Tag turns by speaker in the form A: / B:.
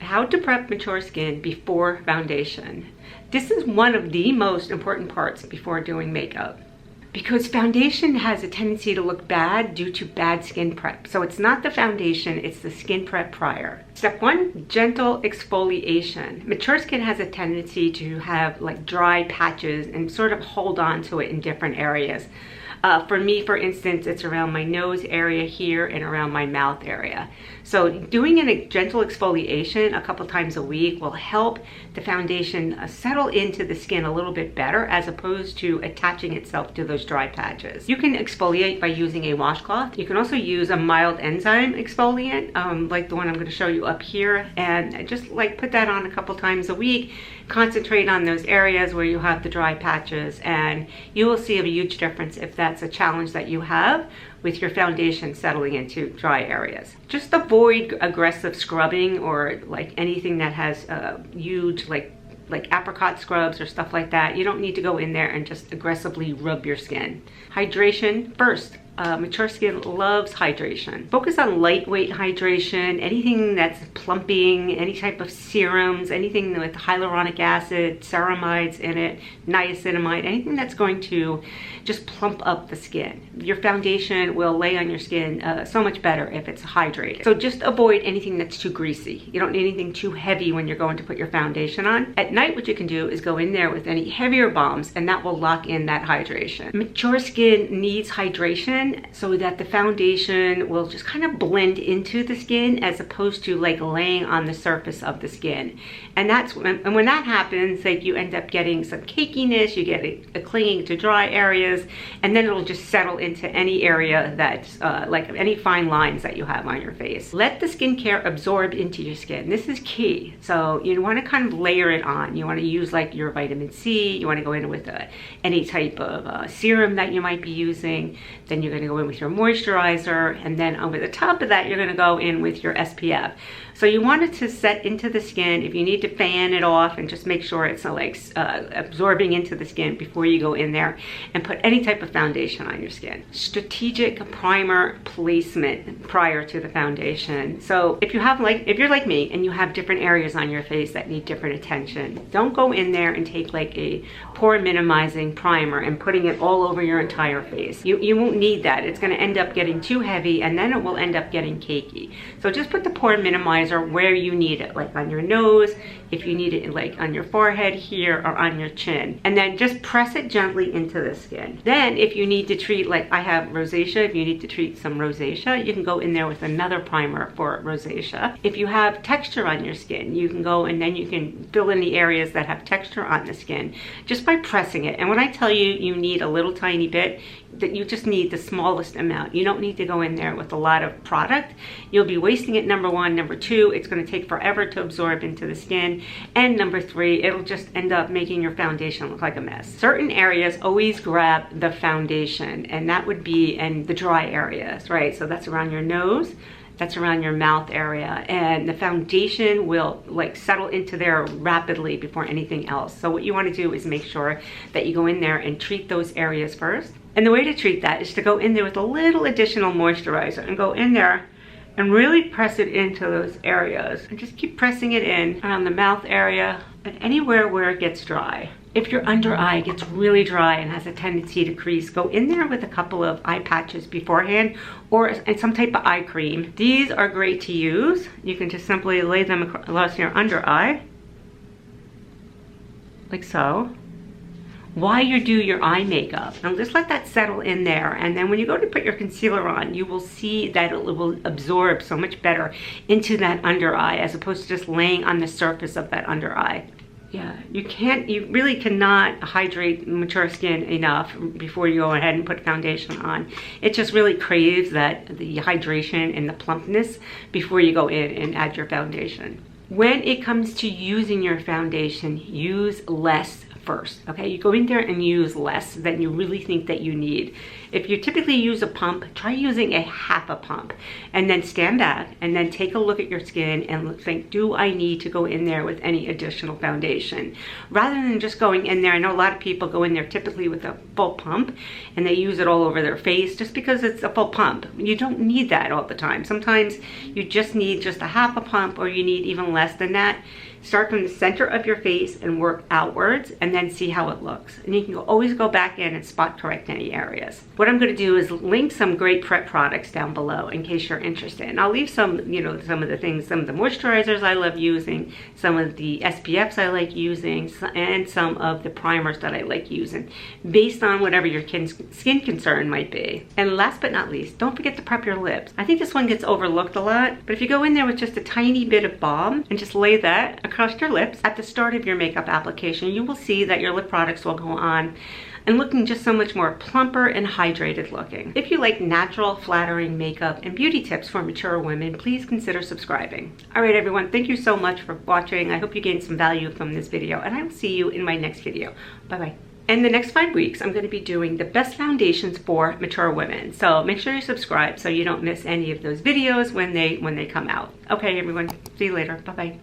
A: how to prep mature skin before foundation. This is one of the most important parts before doing makeup, because foundation has a tendency to look bad due to bad skin prep. So it's not the foundation, it's the skin prep prior. Step 1, gentle exfoliation. Mature skin has a tendency to have like dry patches and sort of hold on to it in different areas. For me, for instance, it's around my nose area here and around my mouth area. So doing a gentle exfoliation a couple times a week will help the foundation settle into the skin a little bit better, as opposed to attaching itself to those dry patches. You can exfoliate by using a washcloth. You can also use a mild enzyme exfoliant, like the one I'm going to show you up here, and just like put that on a couple times a week. Concentrate on those areas where you have the dry patches, and you will see a huge difference if that's a challenge that you have with your foundation settling into dry areas. Just avoid aggressive scrubbing or like anything that has huge like apricot scrubs or stuff like that. You don't need to go in there and just aggressively rub your skin. Hydration first. Mature skin loves hydration. Focus on lightweight hydration, anything that's plumping, any type of serums, anything with hyaluronic acid, ceramides in it, niacinamide, anything that's going to just plump up the skin. Your foundation will lay on your skin so much better if it's hydrated. So just avoid anything that's too greasy. You don't need anything too heavy when you're going to put your foundation on. At night, what you can do is go in there with any heavier balms, and that will lock in that hydration. Mature skin needs hydration so that the foundation will just kind of blend into the skin, as opposed to like laying on the surface of the skin. And that's when that happens, like you end up getting some cakiness, you get a clinging to dry areas, and then it'll just settle into any area that's like any fine lines that you have on your face. Let the skincare absorb into your skin. This is key. So you want to kind of layer it on. You want to use like your vitamin C. You want to go in with any type of serum that you might be using. Then you're going to go in with your moisturizer, and then over the top of that, you're going to go in with your SPF. So you want it to set into the skin. If you need to fan it off, and just make sure it's like absorbing into the skin before you go in there and put any type of foundation on your skin. Strategic primer placement prior to the foundation. So if you're like me and you have different areas on your face that need different attention, don't go in there and take like a pore minimizing primer and putting it all over your entire face. You won't need that. It's going to end up getting too heavy, and then it will end up getting cakey. So just put the pore minimizer where you need it, like on your nose, if you need it like on your forehead here, or on your chin, and then just press it gently into the skin. Then if you need to treat, like I have rosacea, if you need to treat some rosacea, you can go in there with another primer for rosacea. If you have texture on your skin, you can go and then you can fill in the areas that have texture on the skin just by pressing it. And when I tell you you need a little tiny bit, that you just need the smallest amount. You don't need to go in there with a lot of product. You'll be wasting it, number one. Number two, it's going to take forever to absorb into the skin. And number three, it'll just end up making your foundation look like a mess. Certain areas always grab the foundation, and that would be in the dry areas, right? So that's around your nose, that's around your mouth area, and the foundation will like settle into there rapidly before anything else. So what you want to do is make sure that you go in there and treat those areas first. And the way to treat that is to go in there with a little additional moisturizer and go in there and really press it into those areas, and just keep pressing it in around the mouth area and anywhere where it gets dry. If your under eye gets really dry and has a tendency to crease, go in there with a couple of eye patches beforehand, or some type of eye cream. These are great to use. You can just simply lay them across your under eye, like so, while you do your eye makeup. And just let that settle in there, and then when you go to put your concealer on, you will see that it will absorb so much better into that under eye, as opposed to just laying on the surface of that under eye. Yeah, you really cannot hydrate mature skin enough before you go ahead and put foundation on. It just really craves the hydration and the plumpness before you go in and add your foundation. When it comes to using your foundation, use less first, okay? You go in there and use less than you really think that you need. If you typically use a pump, try using a half a pump, and then stand back and then take a look at your skin and think, do I need to go in there with any additional foundation? Rather than just going in there, I know a lot of people go in there typically with a full pump and they use it all over their face just because it's a full pump. You don't need that all the time. Sometimes you just need just a half a pump, or you need even less than that. Start from the center of your face and work outwards, and then see how it looks. And you can always go back in and spot correct any areas. What I'm going to do is link some great prep products down below in case you're interested. And I'll leave some, you know, some of the things, some of the moisturizers I love using, some of the SPFs I like using, and some of the primers that I like using, based on whatever your skin concern might be. And last but not least, don't forget to prep your lips. I think this one gets overlooked a lot, but if you go in there with just a tiny bit of balm and just lay that across your lips at the start of your makeup application, you will see that your lip products will go on and looking just so much more plumper and hydrated looking. If you like natural, flattering makeup and beauty tips for mature women, please consider subscribing. All right, everyone, thank you so much for watching. I hope you gained some value from this video, and I will see you in my next video. Bye-bye. In the next 5 weeks, I'm going to be doing the best foundations for mature women. So make sure you subscribe so you don't miss any of those videos when they come out. Okay, everyone, see you later. Bye-bye.